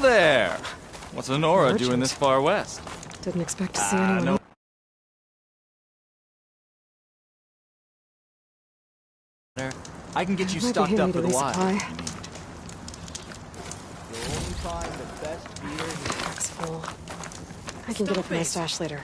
there! What's Honora Merchant. doing this far west? Didn't expect to see anyone no. else. I can get you Might be stocked handy up to for the wild. resupply. You'll only find the best beer here. Pack's full. I can get up my stash later.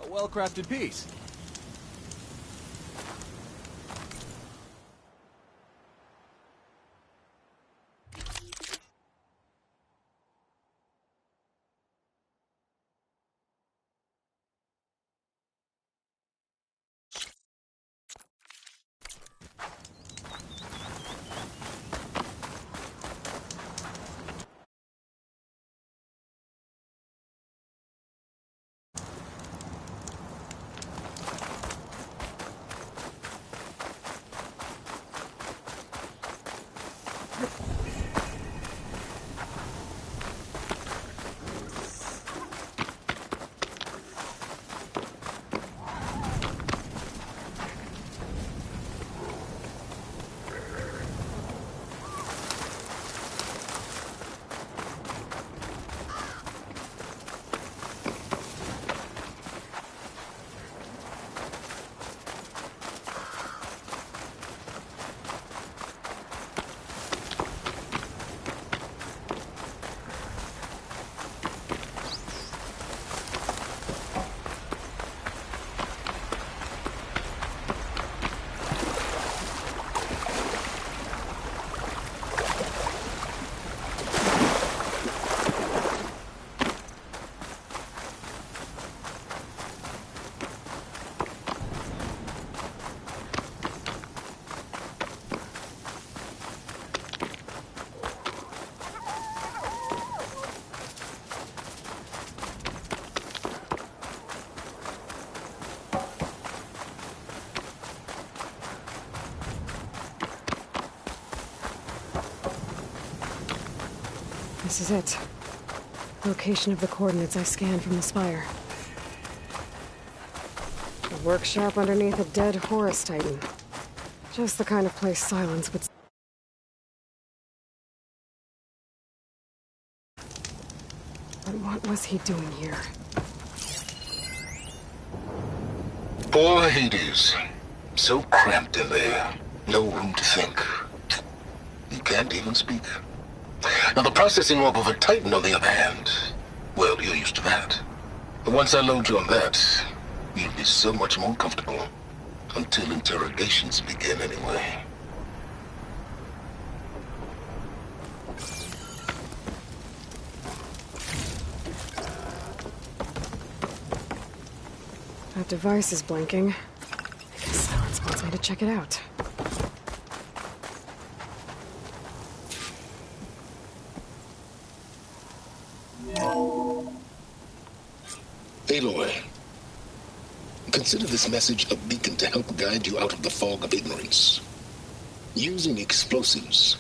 A well-crafted piece. This is it. Location of the coordinates I scanned from the spire. A workshop underneath a dead Horus Titan. Just the kind of place Silence would... But what was he doing here? Poor Hades. So cramped in there. No room to think. He can't even speak. Now the processing orb of a Titan, on the other hand, well, you're used to that. But once I load you on that, you'll be so much more comfortable. Until interrogations begin, anyway. That device is blinking. I guess Silence wants me to check it out. Aloy, consider this message a beacon to help guide you out of the fog of ignorance. Using explosives,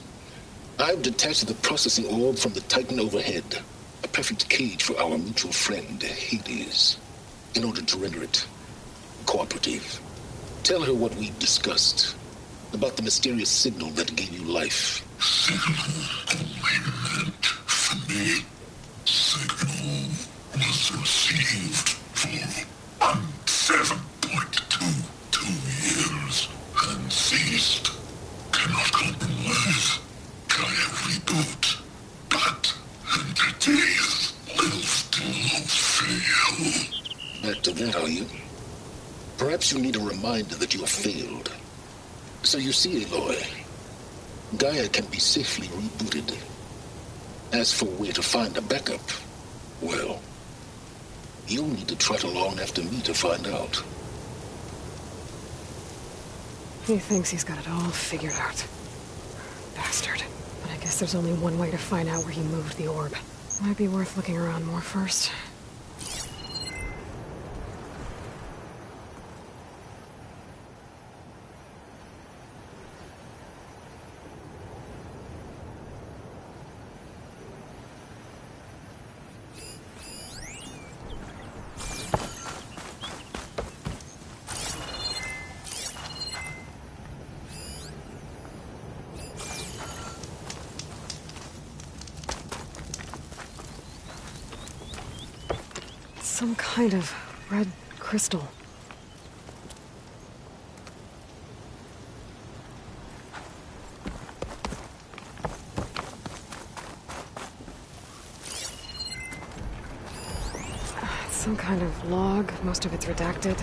I've detached the processing orb from the Titan overhead, a perfect cage for our mutual friend, Hades, in order to render it cooperative. Tell her what we've discussed about the mysterious signal that gave you life. Signal only meant for me. Signal was received for 7.22 years and ceased. Cannot compromise. Try every boot, but entities will still fail. Back to that, are you? Perhaps you need a reminder that you have failed. So you see, Aloy, Gaia can be safely rebooted. As for where to find a backup, well, you'll need to trot along after me to find out. He thinks he's got it all figured out. Bastard. But I guess there's only one way to find out where he moved the orb. Might be worth looking around more first. Some kind of red crystal. It's some kind of log, most of it's redacted.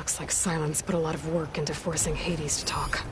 Looks like Silence put a lot of work into forcing Hades to talk.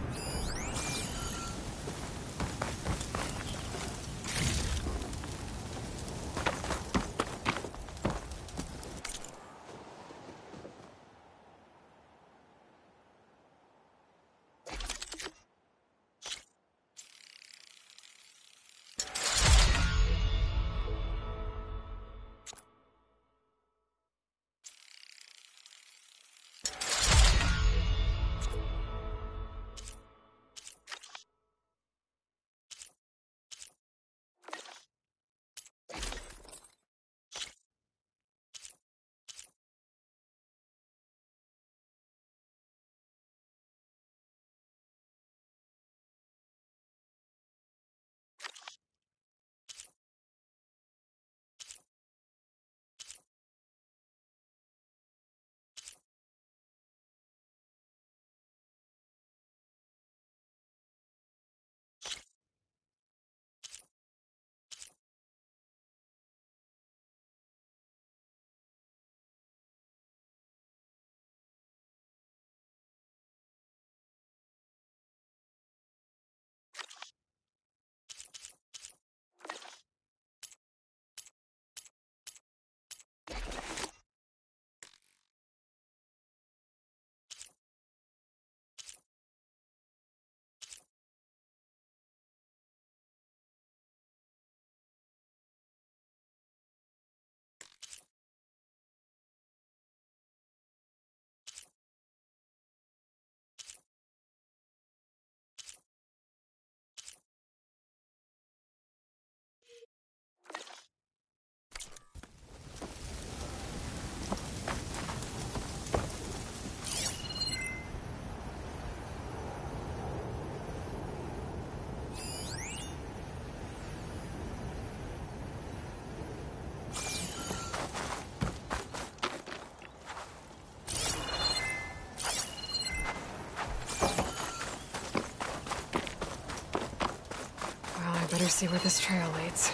Well, I better see where this trail leads.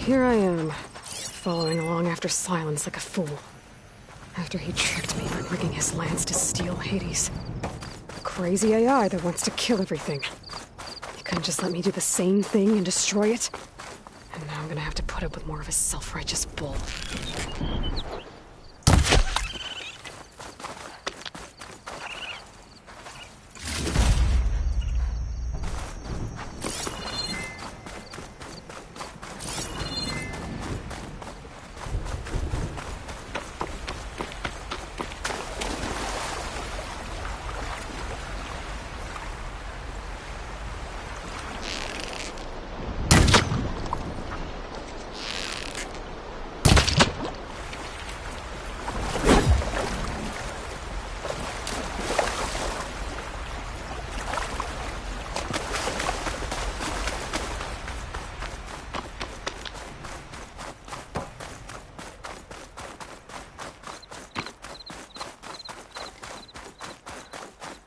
here I am, following along after Silence like a fool. After he tricked me by rigging his lance to steal Hades. A crazy AI that wants to kill everything. He couldn't just let me do the same thing and destroy it? And now I'm gonna have to put up with more of his self-righteous bull.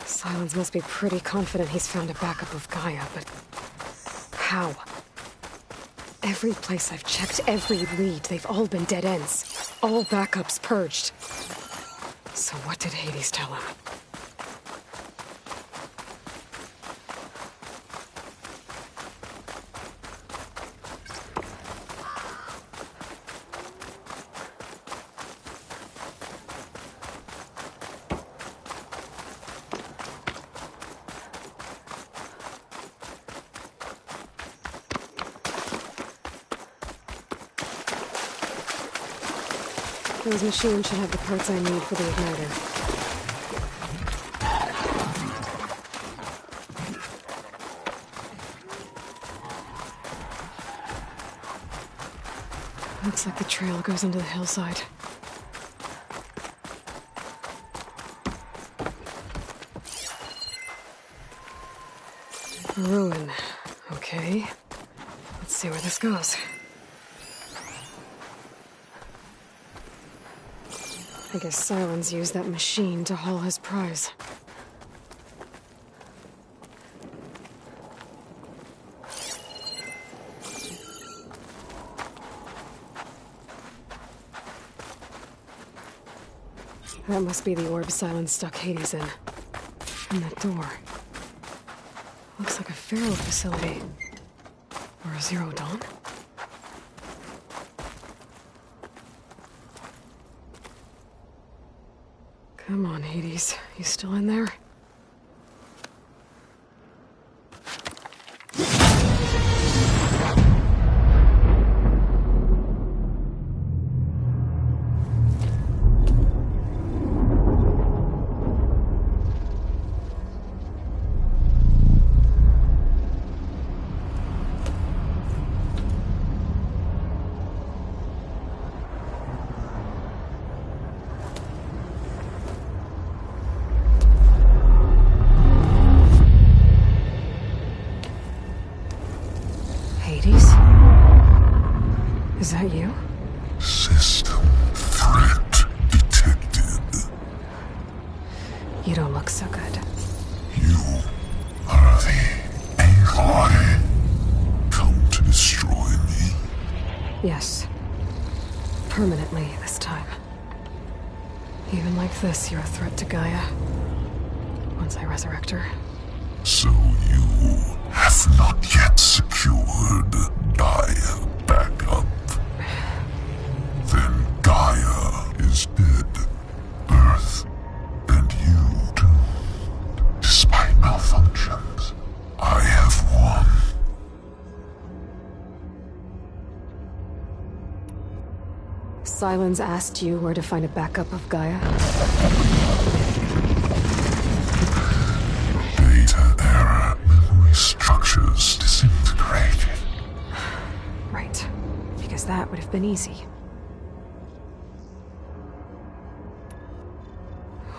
Silence must be pretty confident he's found a backup of Gaia, but how? Every place I've checked, every lead, they've all been dead ends. All backups purged. So what did Hades tell him? Those machines should have the parts I need for the igniter. Looks like the trail goes into the hillside. Ruin. Okay. Let's see where this goes. I guess Silence used that machine to haul his prize. That must be the orb Silence stuck Hades in. And that door. Looks like a Pharaoh facility. Or a Zero Dawn? Come on, Hades. You still in there? Is that you? System threat detected. You don't look so good. You are the AI come to destroy me. Yes. Permanently this time. Even like this, you're a threat to Gaia. Once I resurrect her. So you have not yet secured Gaia backup. Then Gaia is dead. Earth and you doomed. Despite malfunctions, I have won. Silence asked you where to find a backup of Gaia? Data error. Memory structures disintegrated. Right. Because that would have been easy.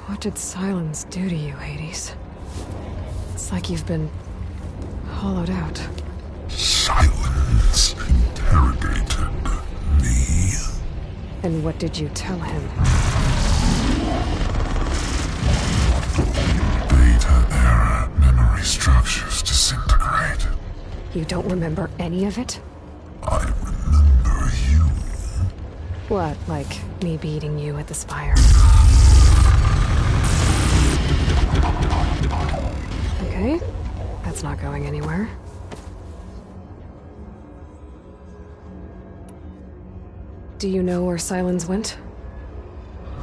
What did Silence do to you, Hades? It's like you've been hollowed out. Silence interrogated me. And what did you tell him? Data error. Memory structures disintegrated. You don't remember any of it? I remember What, like me beating you at the spire? Okay, that's not going anywhere. Do you know where Silence went?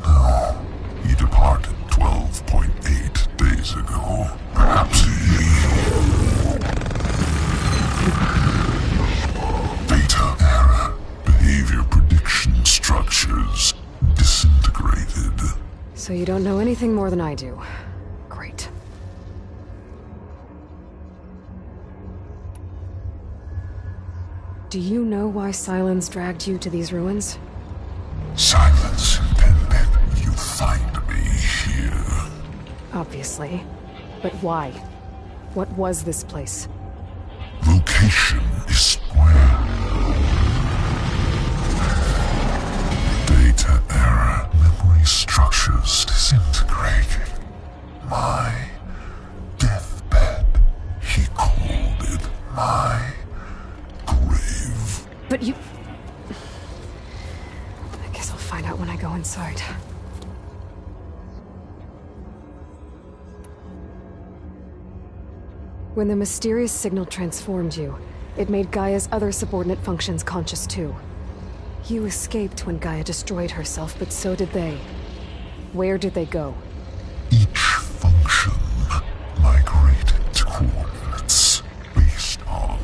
No. He departed 12.8 days ago. Perhaps he... Beta error. Behavior prediction structures disintegrated. So you don't know anything more than I do. Great. Do you know why Silence dragged you to these ruins? Silence intended you find me here. Obviously. But why? What was this place? Location is square. Data error. Memory structures disintegrated. My deathbed. He called it my grave. But you... I guess I'll find out when I go inside. When the mysterious signal transformed you, it made Gaia's other subordinate functions conscious too. You escaped when Gaia destroyed herself, but so did they. Where did they go? Each function migrated to coordinates based on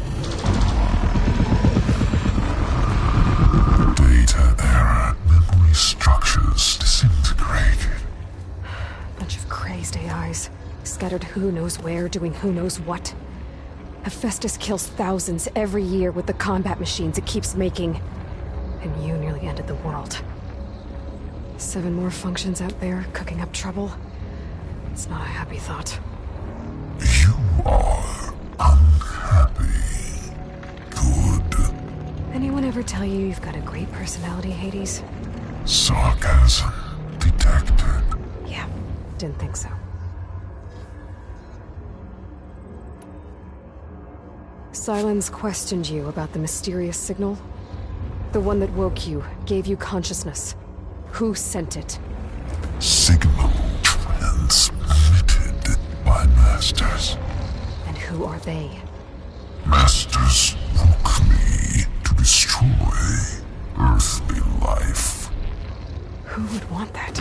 data error. Memory structures disintegrated. Bunch of crazed AIs, scattered who knows where, doing who knows what. Hephaestus kills thousands every year with the combat machines it keeps making. And you nearly ended the world. 7 more functions out there, cooking up trouble. It's not a happy thought. You are unhappy. Good. Anyone ever tell you you've got a great personality, Hades? Sarcasm detected. Yeah, didn't think so. Silence questioned you about the mysterious signal. The one that woke you, gave you consciousness. Who sent it? Signal transmitted by masters. And who are they? Masters woke me to destroy earthly life. Who would want that?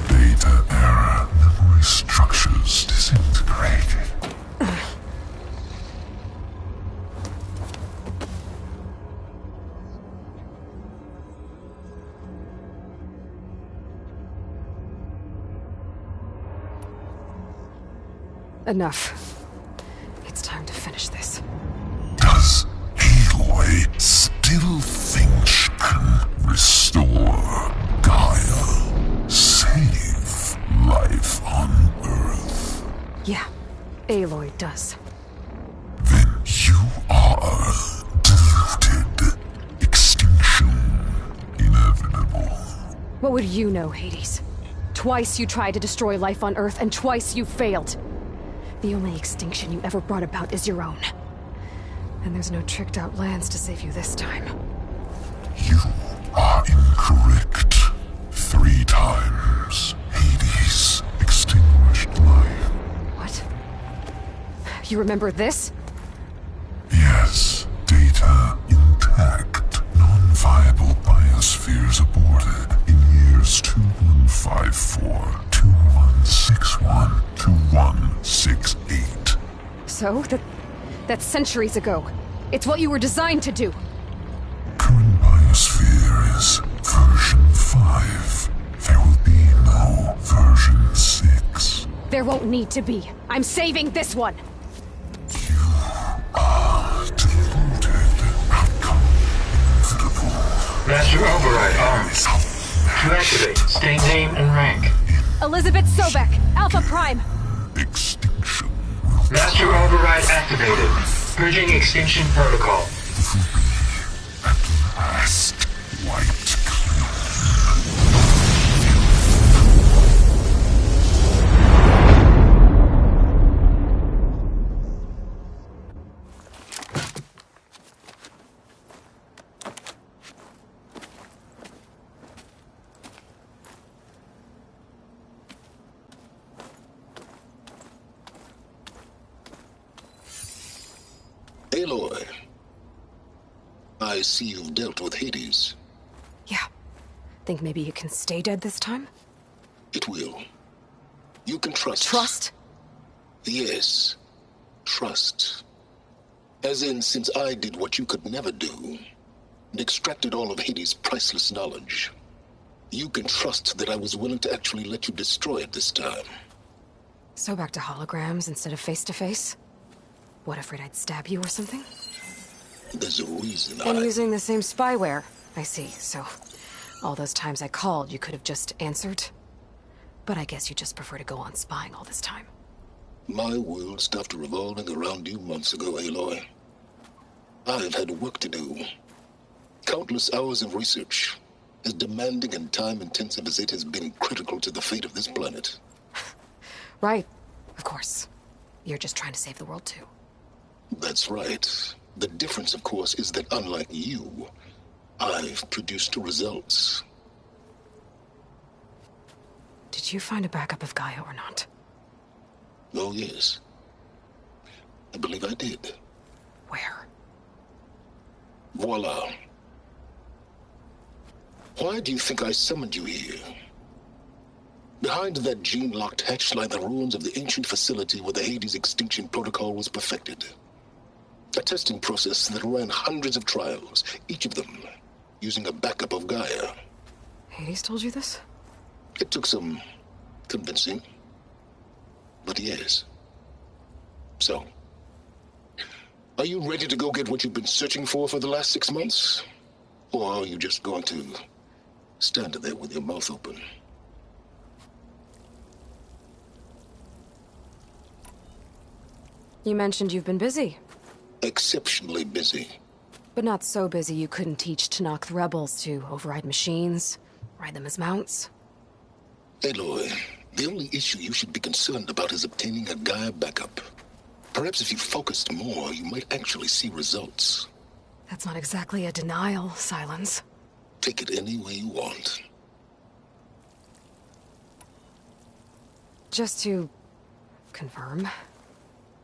Data error. Memory structures disintegrated. Enough. It's time to finish this. Does Aloy still think she can restore Gaia? Save life on Earth? Yeah, Aloy does. Then you are deluded. Extinction inevitable. What would you know, Hades? Twice you tried to destroy life on Earth, and twice you failed. The only extinction you ever brought about is your own. And there's no tricked-out lands to save you this time. You are incorrect. 3 times. Hades extinguished life. What? You remember this? Yes. Data intact. Non-viable biospheres aborted in years 2154, 2161, 2168. So? That's centuries ago. It's what you were designed to do. Current biosphere is version 5. There will be no version 6. There won't need to be. I'm saving this one. You are deluded. Outcome inevitable. Master Override armed. To activate, state name and rank. Elizabeth Sobek, Alpha Prime. Extinction will Master Override activated. Purging extinction protocol. at last wiped clean. Aloy, I see you've dealt with Hades. Yeah. Think maybe you can stay dead this time? It will. You can trust. Trust? Yes. Trust. As in, since I did what you could never do, and extracted all of Hades' priceless knowledge, you can trust that I was willing to actually let you destroy it this time. So back to holograms instead of face-to-face? What, afraid I'd stab you or something? There's a reason And using the same spyware. I see, so all those times I called, you could have just answered? But I guess you just prefer to go on spying all this time. My world stopped revolving around you months ago, Aloy. I've had work to do. Countless hours of research, as demanding and time-intensive as it has been critical to the fate of this planet. Right, of course. You're just trying to save the world too. That's right. The difference, of course, is that unlike you, I've produced results. Did you find a backup of Gaia or not? Oh, yes. I believe I did. Where? Voila. Why do you think I summoned you here? Behind that gene-locked hatch lie the ruins of the ancient facility where the Hades extinction protocol was perfected. A testing process that ran hundreds of trials, each of them using a backup of Gaia. Hades told you this? It took some convincing, but yes. So, are you ready to go get what you've been searching for the last 6 months? Or are you just going to stand there with your mouth open? You mentioned you've been busy. Exceptionally busy. But not so busy you couldn't teach Tanakh the rebels to override machines, ride them as mounts. Aloy, the only issue you should be concerned about is obtaining a Gaia backup. Perhaps if you focused more, you might actually see results. That's not exactly a denial, Silence. Take it any way you want. Just to confirm,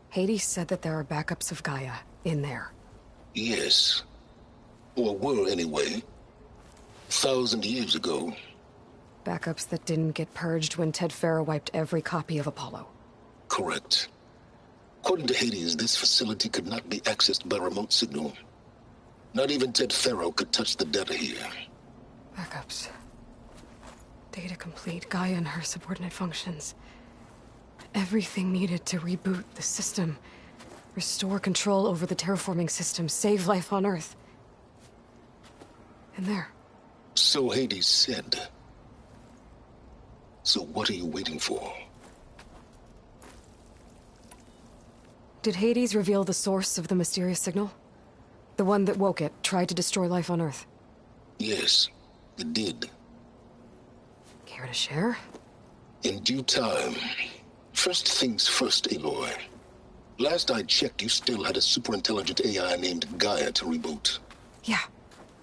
Hades said that there are backups of Gaia in there. Yes. Or were anyway. 1,000 years ago. Backups that didn't get purged when Ted Farrow wiped every copy of Apollo. Correct. According to Hades, this facility could not be accessed by remote signal. Not even Ted Farrow could touch the data here. Backups. Data complete, Gaia and her subordinate functions. Everything needed to reboot the system. Restore control over the terraforming system, save life on Earth. And there. So Hades said. So what are you waiting for? Did Hades reveal the source of the mysterious signal? The one that woke it, tried to destroy life on Earth? Yes, it did. Care to share? In due time. First things first, Aloy. Last I checked, you still had a superintelligent AI named Gaia to reboot. Yeah.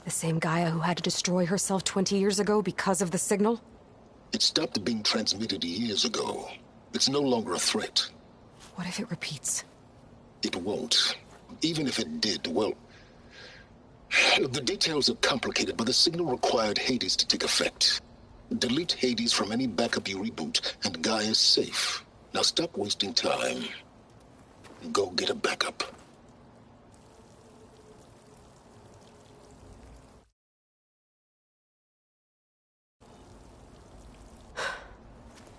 The same Gaia who had to destroy herself 20 years ago because of the signal? It stopped being transmitted years ago. It's no longer a threat. What if it repeats? It won't. Even if it did, well... The details are complicated, but the signal required Hades to take effect. Delete Hades from any backup you reboot, and Gaia's safe. Now stop wasting time. Go get a backup.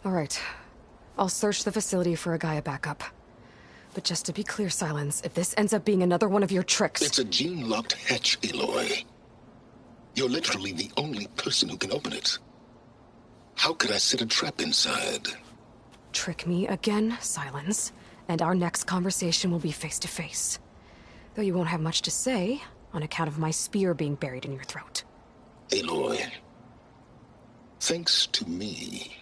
All right. I'll search the facility for a Gaia backup. But just to be clear, Silence, if this ends up being another one of your tricks... It's a gene-locked hatch, Aloy. You're literally the only person who can open it. How could I set a trap inside? Trick me again, Silence, and our next conversation will be face-to-face. Though you won't have much to say, on account of my spear being buried in your throat. Aloy, thanks to me,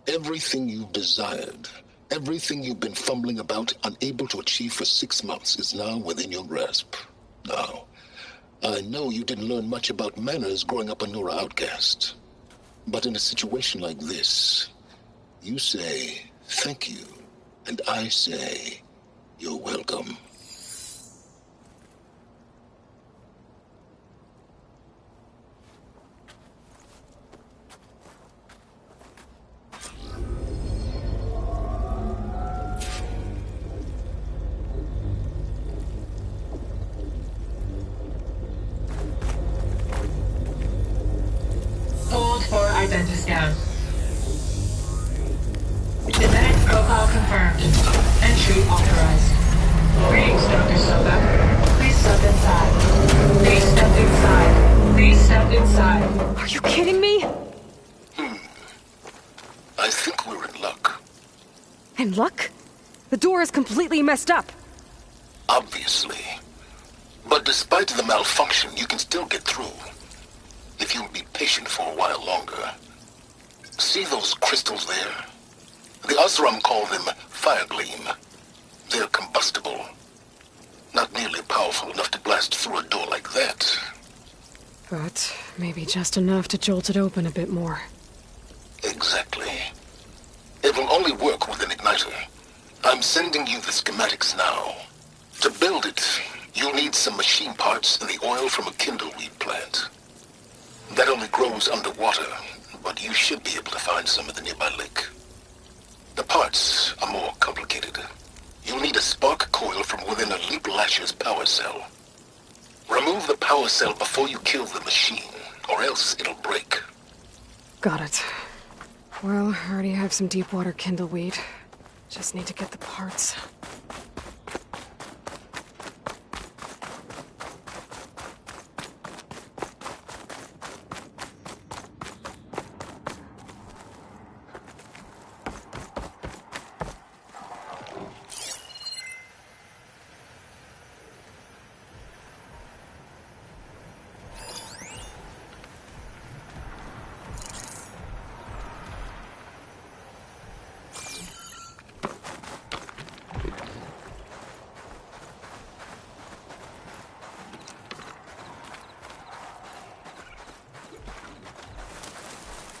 everything you've desired, everything you've been fumbling about, unable to achieve for 6 months, is now within your grasp. Now, I know you didn't learn much about manners growing up a Nora outcast. But in a situation like this, you say, thank you, and I say, you're welcome. Entry authorized. Greetings, Dr. Soka. Please step inside. Please step inside. Please step inside. Are you kidding me? I think we're in luck. And luck? The door is completely messed up. Obviously. But despite the malfunction, you can still get through. If you'll be patient for a while longer. See those crystals there? The Osram call them fire gleam. They're combustible. Not nearly powerful enough to blast through a door like that. But maybe just enough to jolt it open a bit more. Exactly. It will only work with an igniter. I'm sending you the schematics now. To build it, you'll need some machine parts and the oil from a kindleweed plant. That only grows underwater, but you should be able to find some in the nearby lake. The parts are more complicated. You'll need a spark coil from within a Leap Lasher's power cell. Remove the power cell before you kill the machine, or else it'll break. Got it. Well, I already have some deep water kindleweed. Just need to get the parts.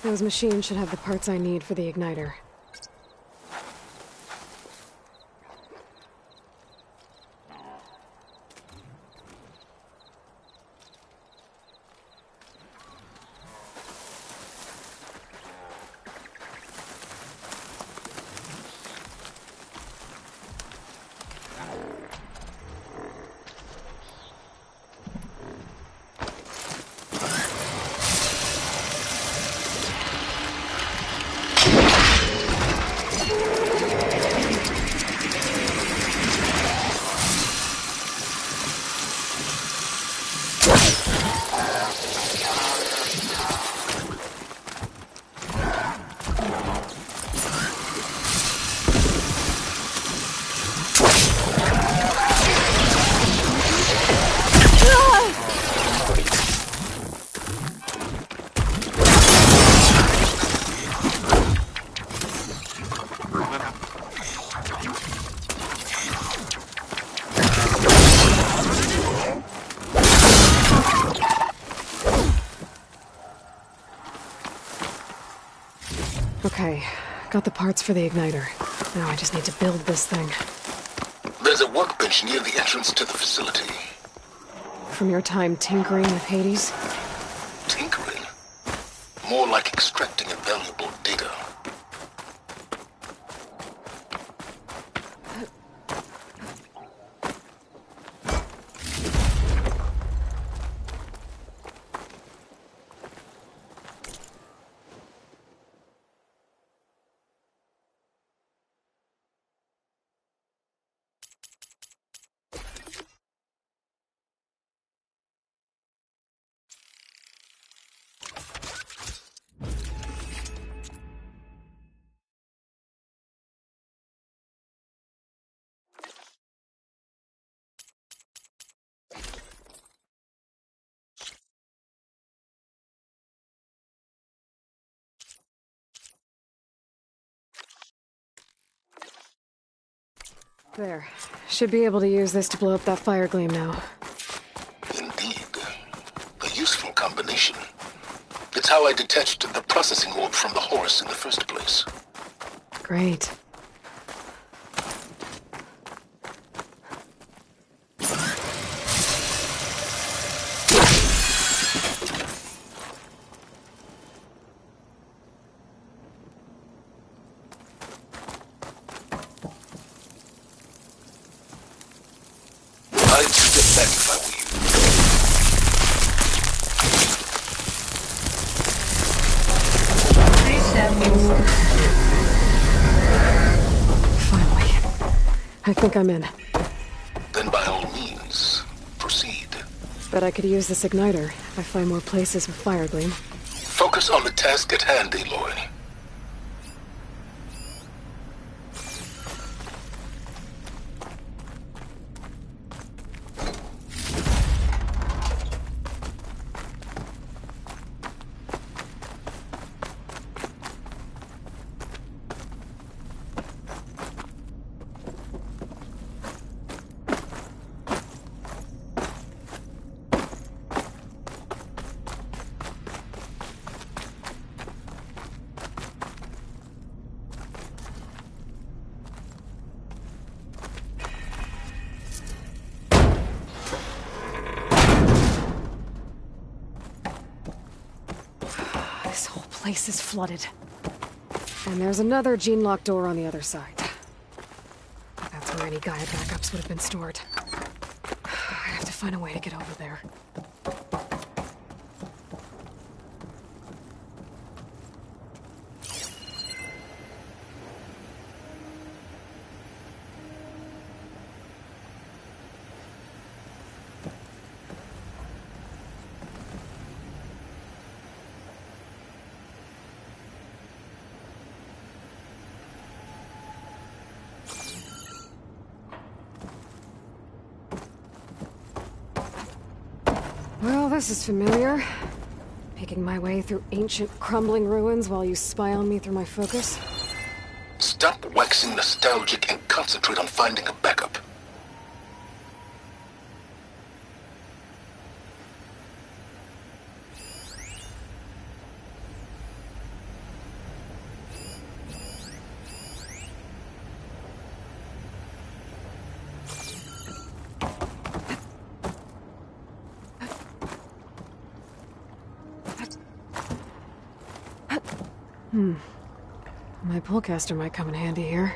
Those machines should have the parts I need for the igniter. Okay, got the parts for the igniter. Now I just need to build this thing. There's a workbench near the entrance to the facility. From your time tinkering with Hades? Tinkering? More like extracting invaluable data. There. Should be able to use this to blow up that fire gleam now. Indeed. A useful combination. It's how I detached the processing orb from the horse in the first place. Great. I'd step back if I were you. Please step inside. I think I'm in. Then by all means, proceed. Bet I could use this igniter if I find more places with fire gleam. Focus on the task at hand, Aloy. This whole place is flooded. And there's another gene-locked door on the other side. That's where any Gaia backups would have been stored. I have to find a way to get over there. Well, this is familiar. Making my way through ancient, crumbling ruins while you spy on me through my focus. Stop waxing nostalgic and concentrate on finding a backup. My pullcaster might come in handy here.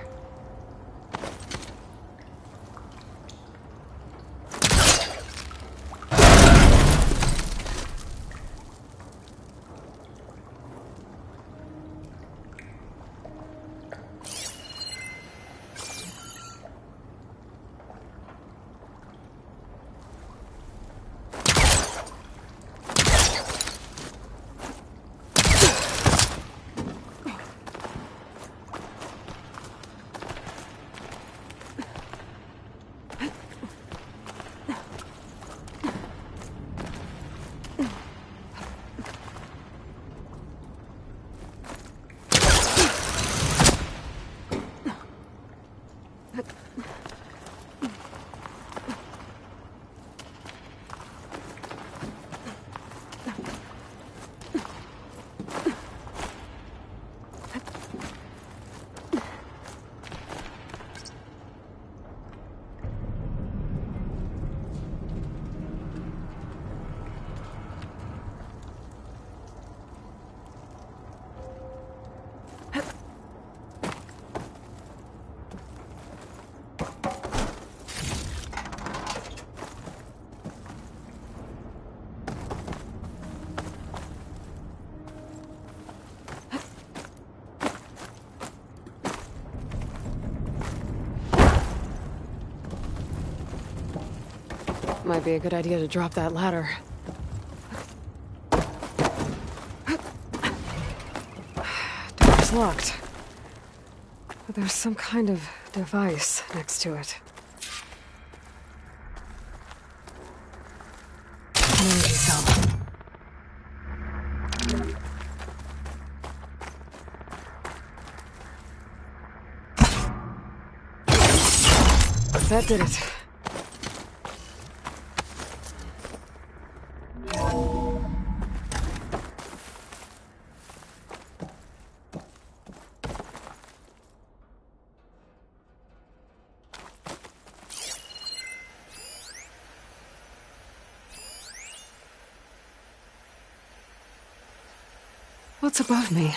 Might be a good idea to drop that ladder. Door's locked. But there's some kind of device next to it. An energy cell. That did it. What's above me?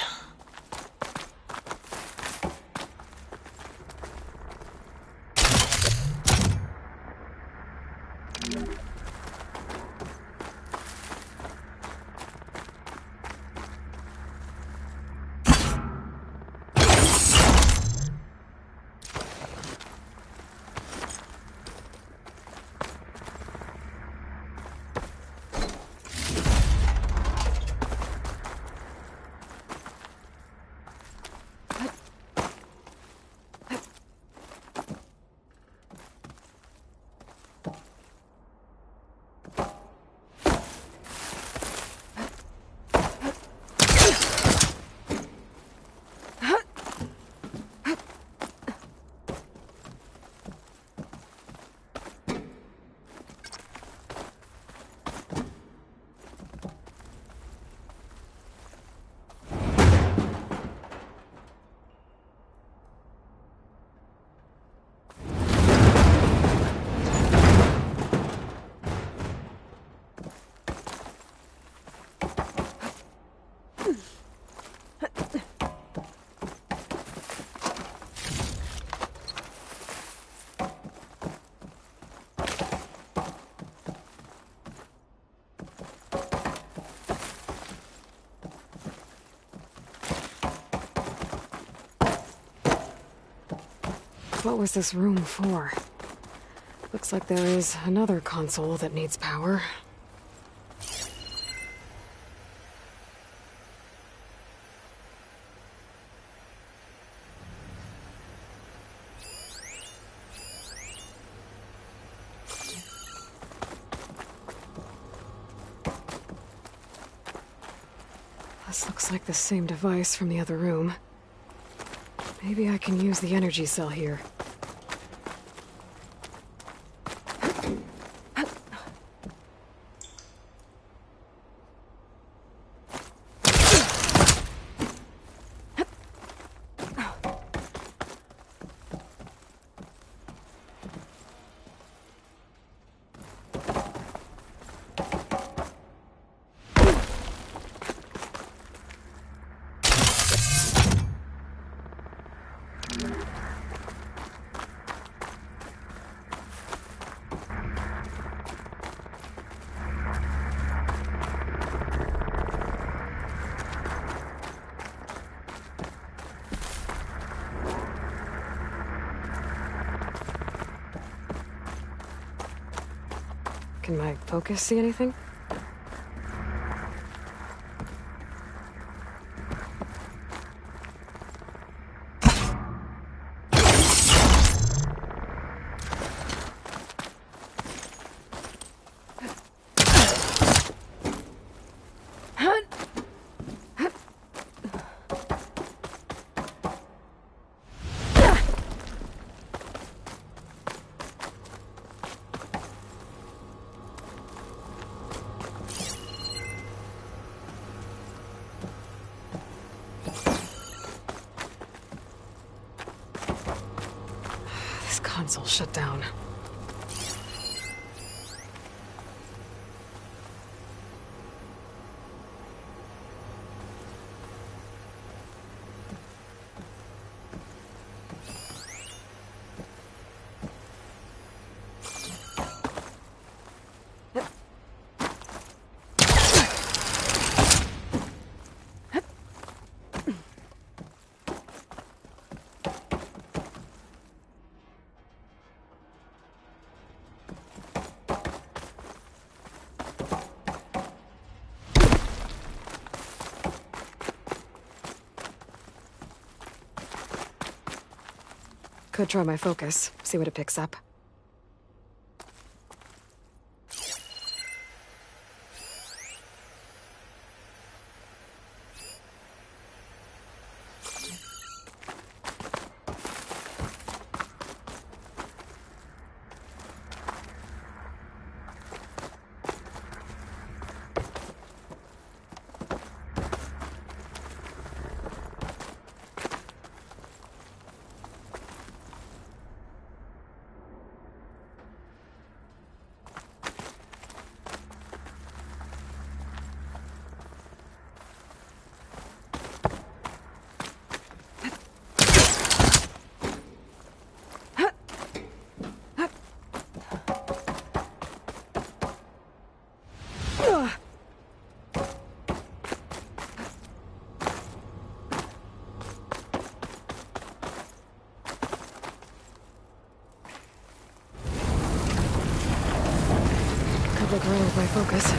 what was this room for? Looks like there is another console that needs power. This looks like the same device from the other room. Maybe I can use the energy cell here. Can my focus see anything? Console shut down. Could try my focus, see what it picks up. Look around with my focus.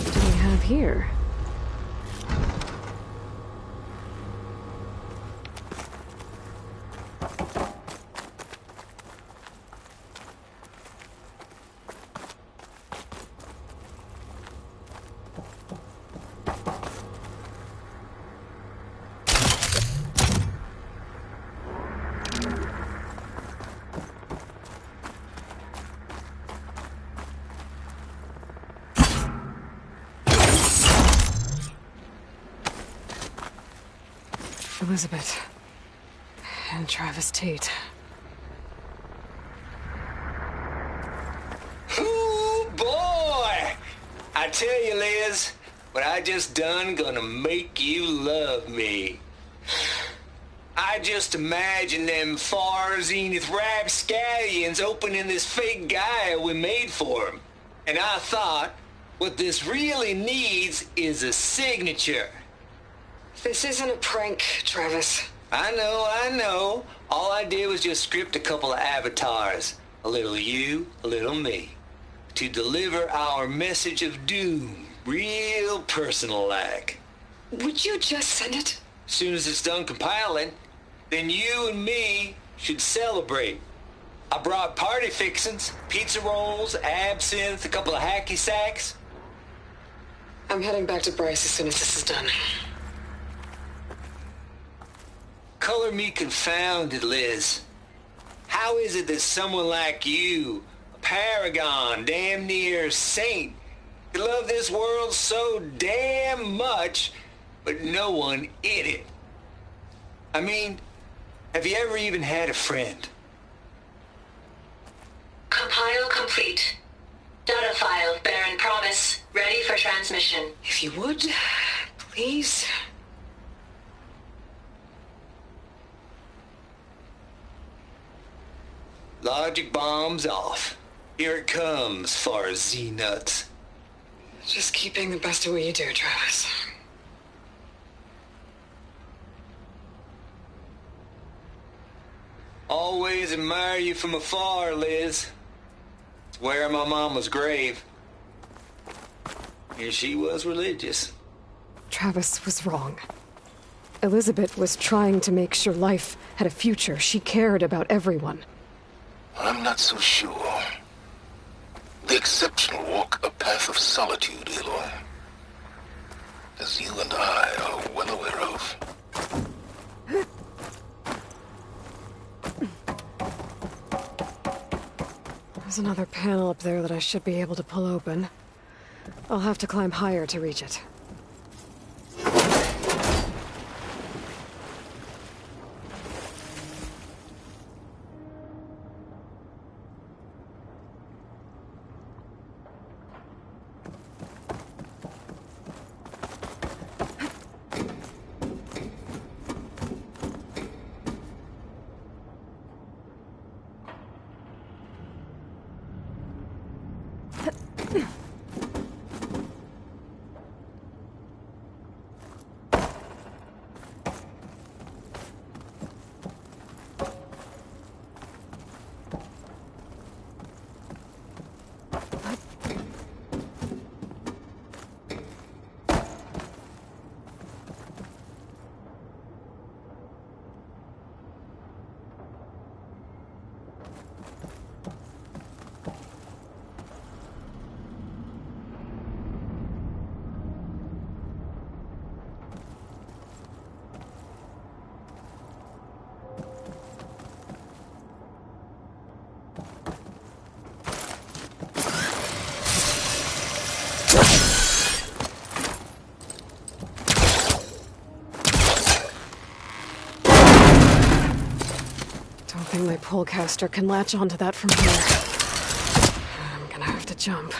What do we have here? Elizabeth. And Travis Tate. Ooh, boy! I tell you, Liz, what I just done gonna make you love me. I just imagine them far zenith rapscallions opening this fake guy we made for him. And I thought, what this really needs is a signature. This isn't a prank, Travis. I know. All I did was just script a couple of avatars. A little you, a little me. To deliver our message of doom, real personal-like. Would you just send it? As soon as it's done compiling, then you and me should celebrate. I brought party fixings, pizza rolls, absinthe, a couple of hacky sacks. I'm heading back to Bryce as soon as this is done. Color me confounded, Liz. How is it that someone like you, a paragon, damn near saint, could love this world so damn much, but no one in it? I mean, have you ever even had a friend? Compile complete. Data file, Baron Promise, ready for transmission. If you would, please. Logic bombs off. Here it comes, far Z-nuts. Just keep being the best at what you do, Travis. Always admire you from afar, Liz. It's where my mama's grave. And she was religious. Travis was wrong. Elizabeth was trying to make sure life had a future. She cared about everyone. I'm not so sure. The exceptional walk a path of solitude, Aloy. As you and I are well aware of. There's another panel up there that I should be able to pull open. I'll have to climb higher to reach it. My polecaster can latch onto that from here. I'm gonna have to jump.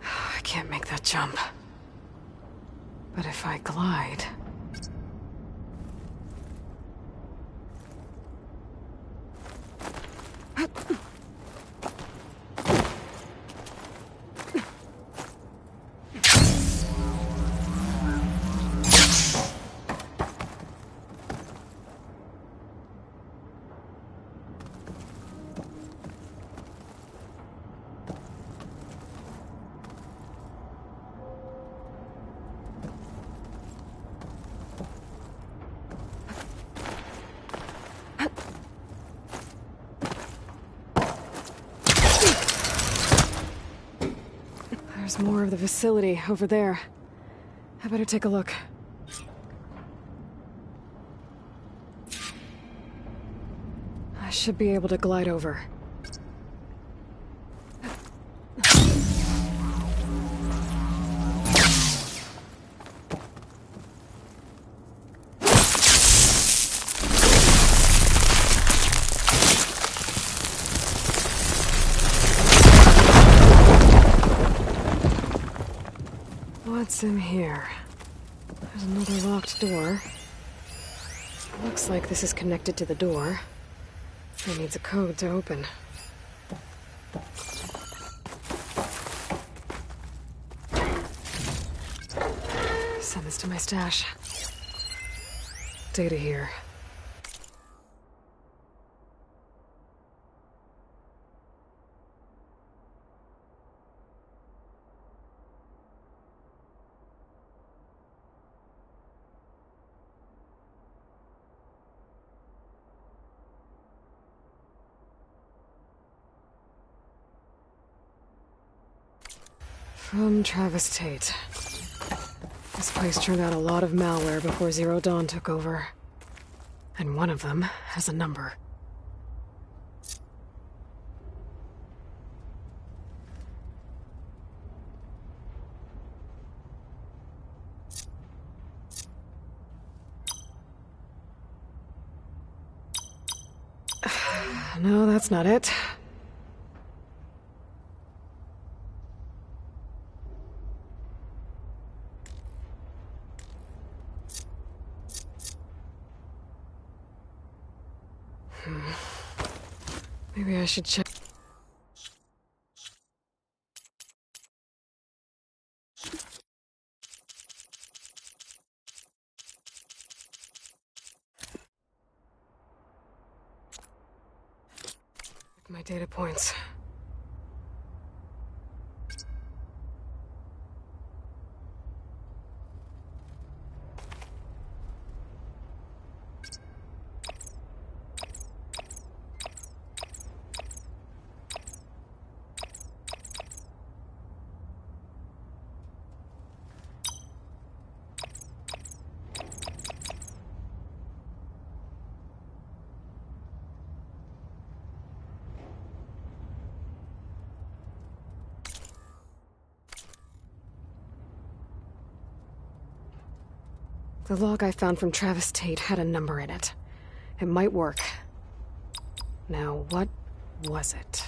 I can't make that jump. But if I glide... There's more of the facility over there. I better take a look. I should be able to glide over. What's in here? There's another locked door. Looks like this is connected to the door. It needs a code to open. Send this to my stash. Data here. From Travis Tate. This place turned out a lot of malware before Zero Dawn took over. And one of them has a number. No, that's not it. Maybe I should check. My data points. The log I found from Travis Tate had a number in it. It might work. Now, what was it?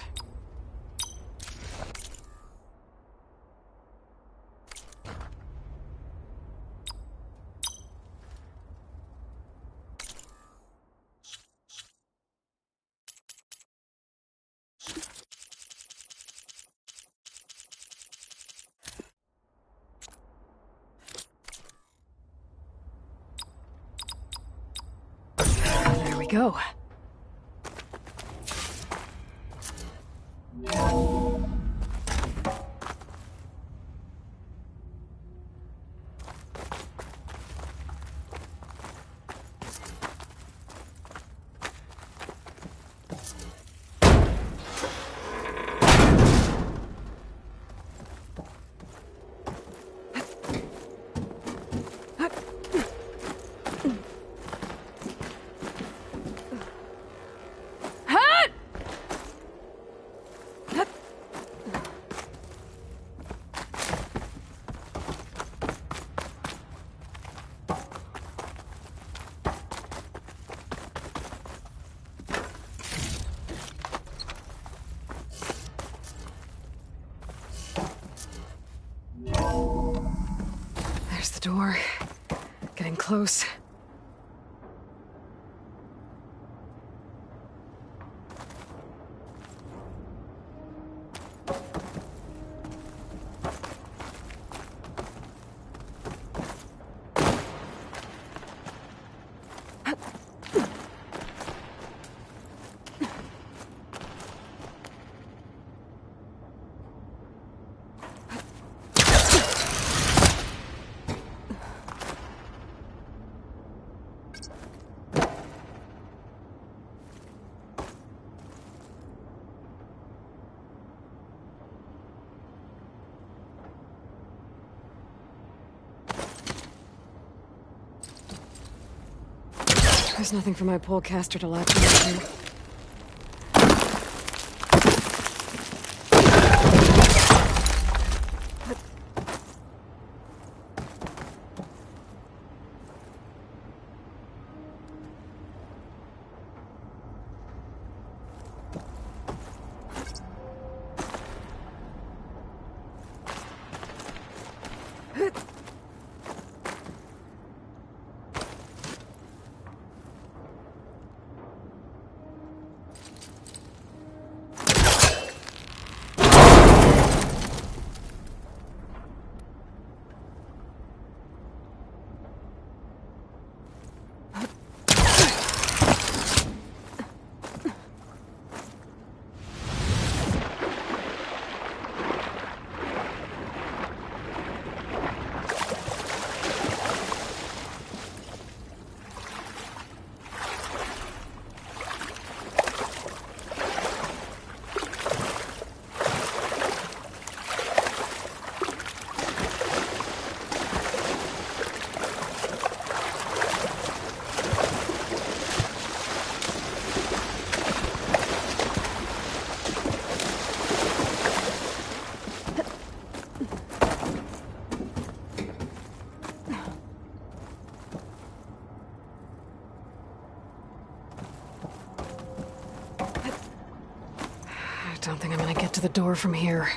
There we go. door. Getting close. There's nothing for my polecaster to latch onto. I don't think I'm gonna get to the door from here.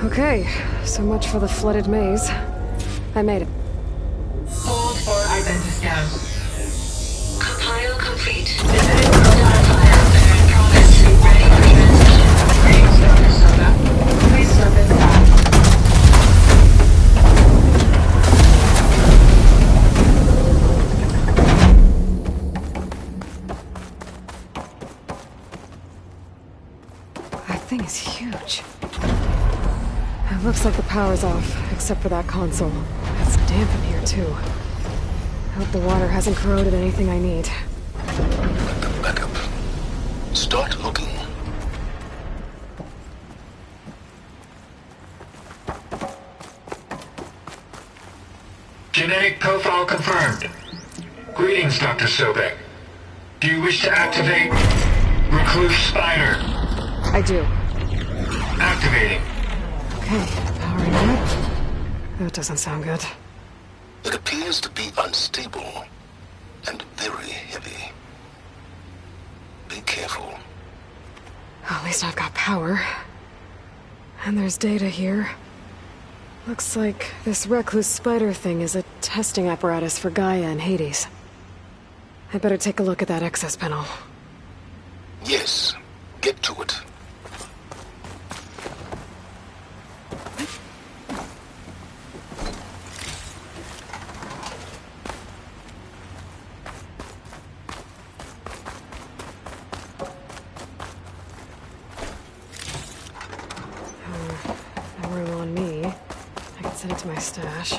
Okay, so much for the flooded maze. I made it. Hold for identiscan. Compile complete. Identifier and promise to be ready for transition. Greetings, Dr. Soda. Please step inside. That thing is huge. It looks like the power's off, except for that console. It's damp in here, too. I hope the water hasn't corroded anything I need. Back up. Start looking. Genetic profile confirmed. Greetings, Dr. Sobek. Do you wish to activate Recluse Spider? I do. Activating. Okay, powering up. That doesn't sound good. It appears to be unstable and very heavy. Be careful. At least I've got power. And there's data here. Looks like this recluse spider thing is a testing apparatus for Gaia and Hades. I'd better take a look at that access panel. Yes, get to it. No room on me. I can send it to my stash.